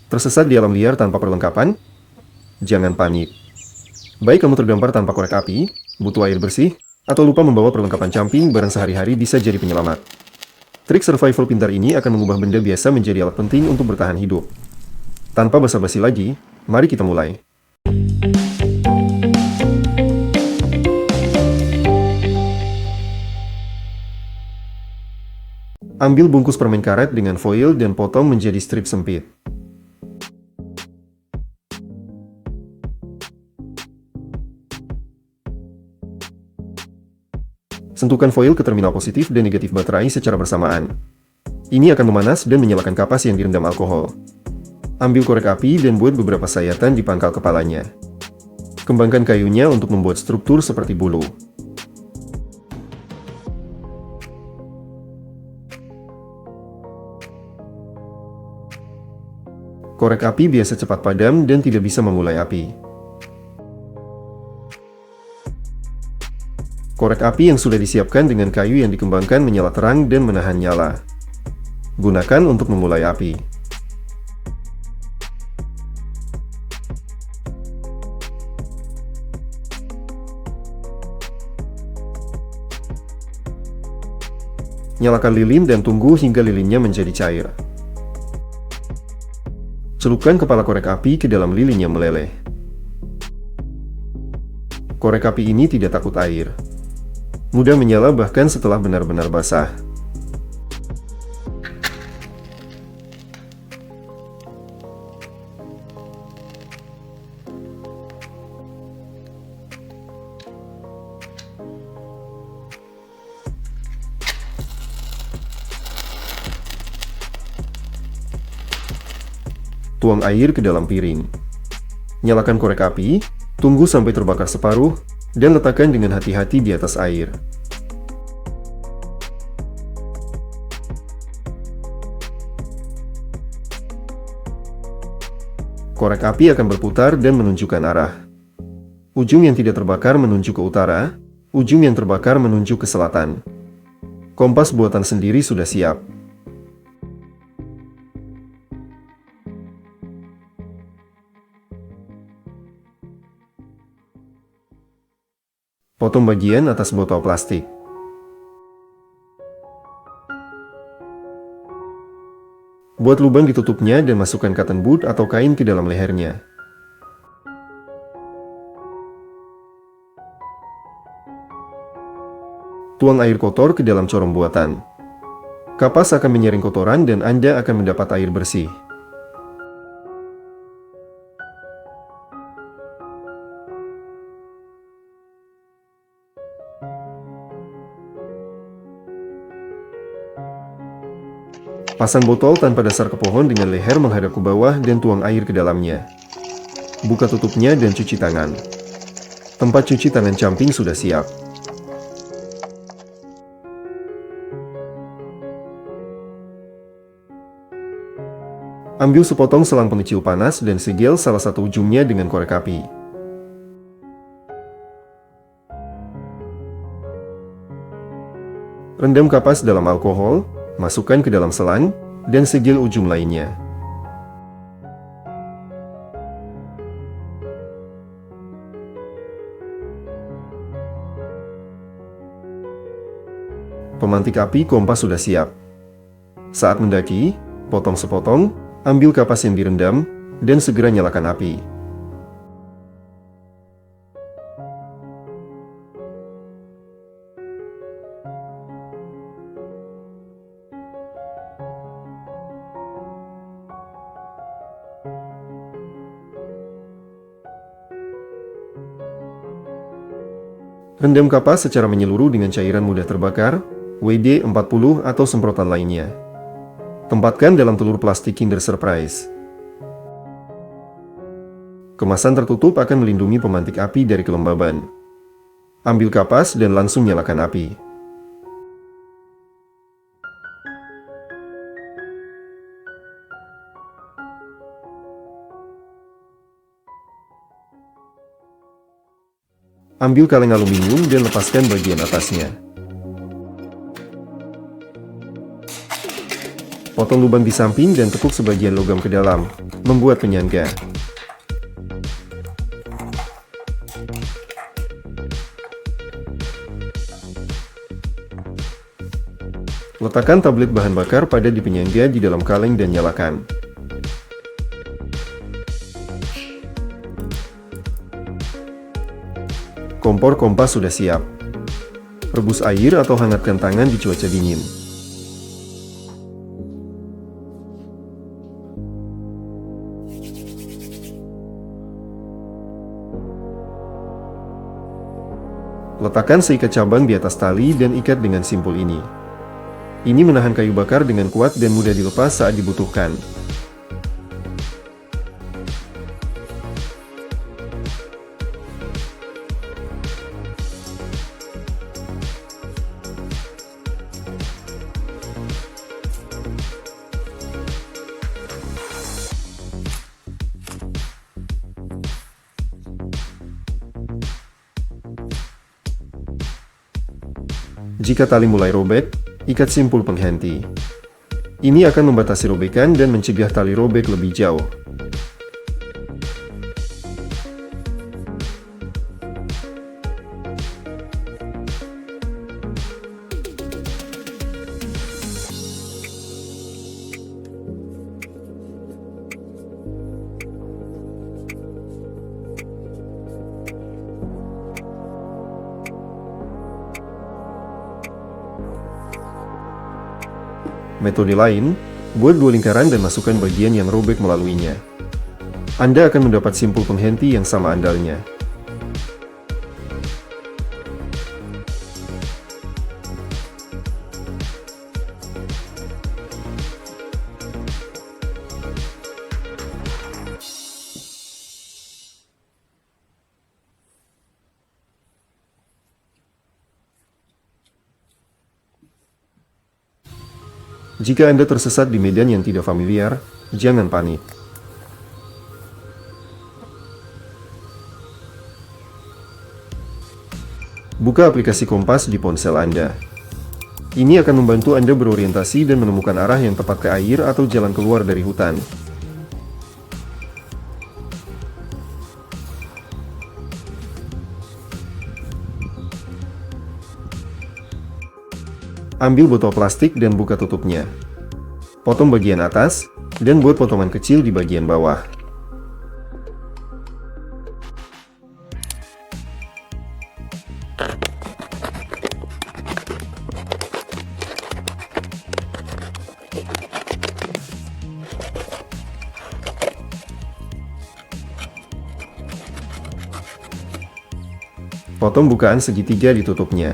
Tersesat di alam liar tanpa perlengkapan? Jangan panik. Baik kamu terdampar tanpa korek api, butuh air bersih, atau lupa membawa perlengkapan camping, barang sehari-hari bisa jadi penyelamat. Trik survival pintar ini akan mengubah benda biasa menjadi alat penting untuk bertahan hidup. Tanpa basa-basi lagi, mari kita mulai. Ambil bungkus permen karet dengan foil dan potong menjadi strip sempit. Sentuhkan foil ke terminal positif dan negatif baterai secara bersamaan. Ini akan memanas dan menyalakan kapas yang direndam alkohol. Ambil korek api dan buat beberapa sayatan di pangkal kepalanya. Kembangkan kayunya untuk membuat struktur seperti bulu. Korek api biasa cepat padam dan tidak bisa memulai api. Korek api yang sudah disiapkan dengan kayu yang dikembangkan menyala terang dan menahan nyala. Gunakan untuk memulai api. Nyalakan lilin dan tunggu hingga lilinnya menjadi cair. Celupkan kepala korek api ke dalam lilin yang meleleh. Korek api ini tidak takut air. Mudah menyala bahkan setelah benar-benar basah. Tuang air ke dalam piring. Nyalakan korek api, tunggu sampai terbakar separuh, dan letakkan dengan hati-hati di atas air. Korek api akan berputar dan menunjukkan arah. Ujung yang tidak terbakar menunjuk ke utara, ujung yang terbakar menunjuk ke selatan. Kompas buatan sendiri sudah siap. Potong bagian atas botol plastik. Buat lubang di tutupnya dan masukkan cotton bud atau kain ke dalam lehernya. Tuang air kotor ke dalam corong buatan. Kapas akan menyaring kotoran dan Anda akan mendapat air bersih. Pasang botol tanpa dasar ke pohon dengan leher menghadap ke bawah dan tuang air ke dalamnya. Buka tutupnya dan cuci tangan. Tempat cuci tangan camping sudah siap. Ambil sepotong selang pengecil panas dan segel salah satu ujungnya dengan korek api. Rendam kapas dalam alkohol, masukkan ke dalam selang, dan segel ujung lainnya. Pemantik api kompas sudah siap. Saat mendaki, potong sepotong, ambil kapas yang direndam, dan segera nyalakan api. Rendam kapas secara menyeluruh dengan cairan mudah terbakar, WD-40 atau semprotan lainnya. Tempatkan dalam telur plastik Kinder Surprise. Kemasan tertutup akan melindungi pemantik api dari kelembaban. Ambil kapas dan langsung nyalakan api. Ambil kaleng aluminium dan lepaskan bagian atasnya. Potong lubang di samping dan tekuk sebagian logam ke dalam, membuat penyangga. Letakkan tablet bahan bakar padat di penyangga di dalam kaleng dan nyalakan. Kompor kompas sudah siap. Rebus air atau hangatkan tangan di cuaca dingin. Letakkan seikat cabang di atas tali dan ikat dengan simpul ini. Ini menahan kayu bakar dengan kuat dan mudah dilepas saat dibutuhkan. Jika tali mulai robek, ikat simpul penghenti. Ini akan membatasi robekan dan mencegah tali robek lebih jauh. Metode lain, buat dua lingkaran dan masukkan bagian yang robek melaluinya. Anda akan mendapat simpul penghenti yang sama andalnya. Jika Anda tersesat di medan yang tidak familiar, jangan panik. Buka aplikasi Kompas di ponsel Anda. Ini akan membantu Anda berorientasi dan menemukan arah yang tepat ke air atau jalan keluar dari hutan. Ambil botol plastik dan buka tutupnya. Potong bagian atas, dan buat potongan kecil di bagian bawah. Potong bukaan segitiga di tutupnya.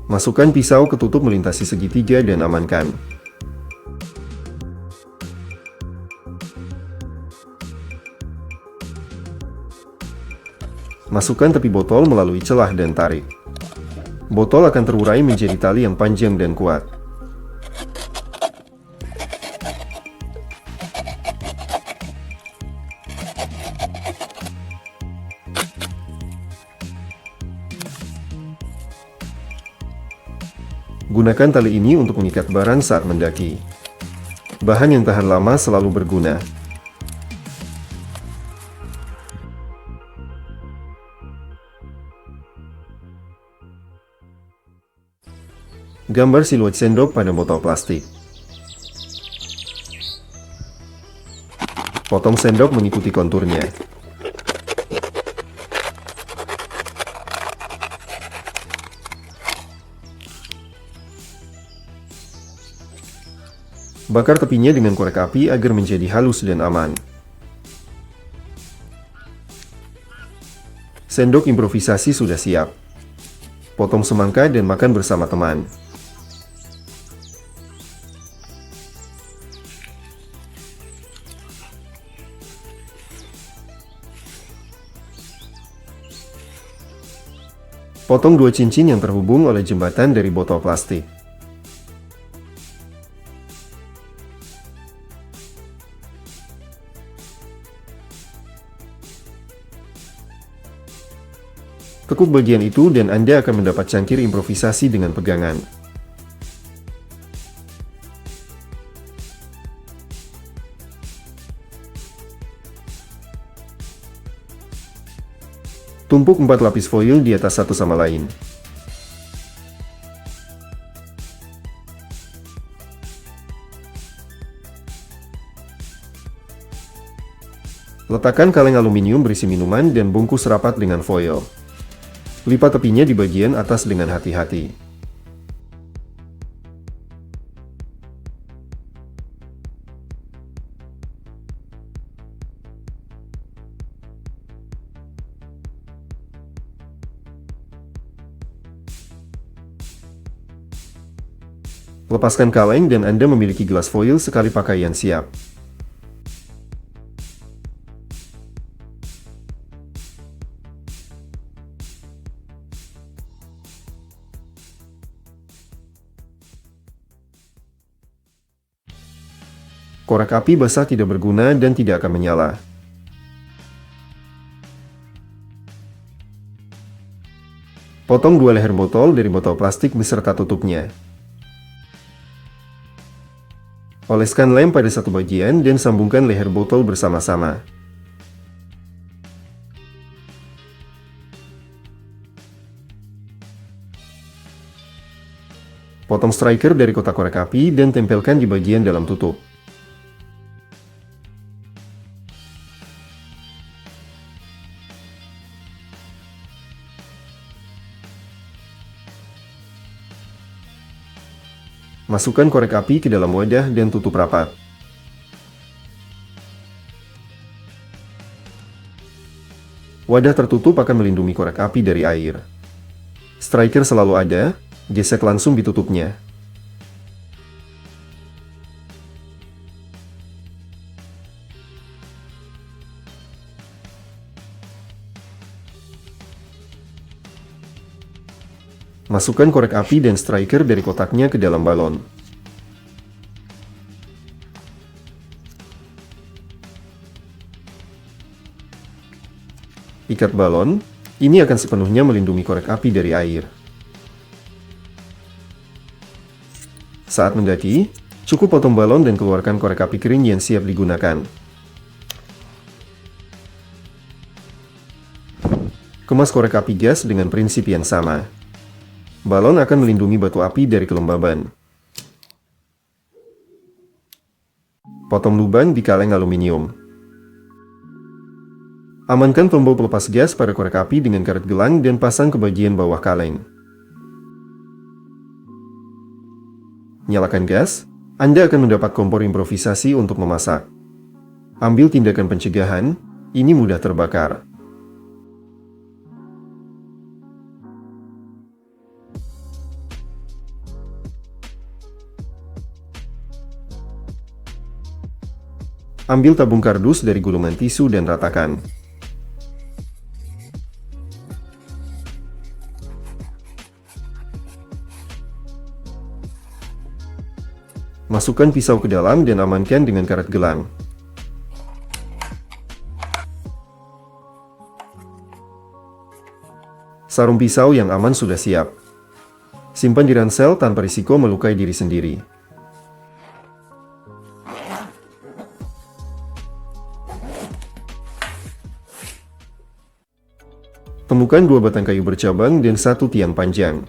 Masukkan pisau ke tutup melintasi segitiga dan amankan. Masukkan tepi botol melalui celah dan tarik. Botol akan terurai menjadi tali yang panjang dan kuat. Gunakan tali ini untuk mengikat barang saat mendaki. Bahan yang tahan lama selalu berguna. Gambar siluet sendok pada botol plastik. Potong sendok mengikuti konturnya. Bakar tepinya dengan korek api agar menjadi halus dan aman. Sendok improvisasi sudah siap. Potong semangka dan makan bersama teman. Potong dua cincin yang terhubung oleh jembatan dari botol plastik. Tekuk bagian itu dan Anda akan mendapat cangkir improvisasi dengan pegangan. Tumpuk 4 lapis foil di atas satu sama lain. Letakkan kaleng aluminium berisi minuman dan bungkus rapat dengan foil. Lipat tepinya di bagian atas dengan hati-hati. Lepaskan kaleng dan Anda memiliki gelas foil sekali pakai yang siap. Korek api basah tidak berguna dan tidak akan menyala. Potong 2 leher botol dari botol plastik beserta tutupnya. Oleskan lem pada satu bagian dan sambungkan leher botol bersama-sama. Potong striker dari kotak korek api dan tempelkan di bagian dalam tutup. Masukkan korek api ke dalam wadah dan tutup rapat. Wadah tertutup akan melindungi korek api dari air. Striker selalu ada, gesek langsung di tutupnya. Masukkan korek api dan striker dari kotaknya ke dalam balon. Ikat balon, ini akan sepenuhnya melindungi korek api dari air. Saat mendaki, cukup potong balon dan keluarkan korek api kering yang siap digunakan. Kemas korek api gas dengan prinsip yang sama. Balon akan melindungi batu api dari kelembaban. Potong lubang di kaleng aluminium. Amankan tombol pelepas gas pada korek api dengan karet gelang dan pasang ke bagian bawah kaleng. Nyalakan gas, Anda akan mendapat kompor improvisasi untuk memasak. Ambil tindakan pencegahan, ini mudah terbakar. Ambil tabung kardus dari gulungan tisu dan ratakan. Masukkan pisau ke dalam dan amankan dengan karet gelang. Sarung pisau yang aman sudah siap. Simpan di ransel tanpa risiko melukai diri sendiri. Temukan 2 batang kayu bercabang dan 1 tiang panjang.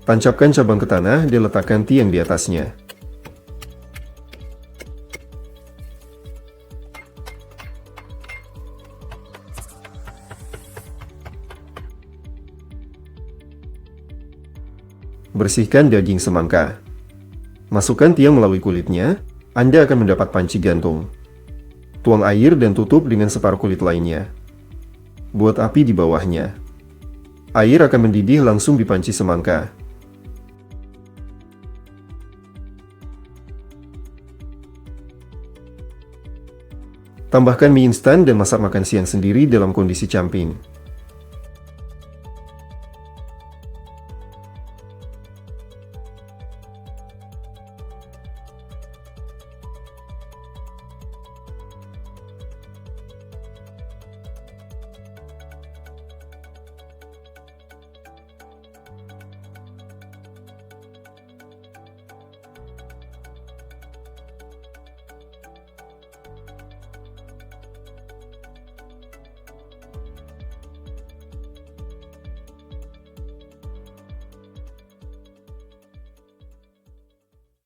Tancapkan cabang ke tanah dan letakkan tiang di atasnya. Bersihkan daging semangka. Masukkan tiang melalui kulitnya, Anda akan mendapat panci gantung. Tuang air dan tutup dengan separuh kulit lainnya. Buat api di bawahnya. Air akan mendidih langsung di panci semangka. Tambahkan mie instan dan masak makan siang sendiri dalam kondisi camping.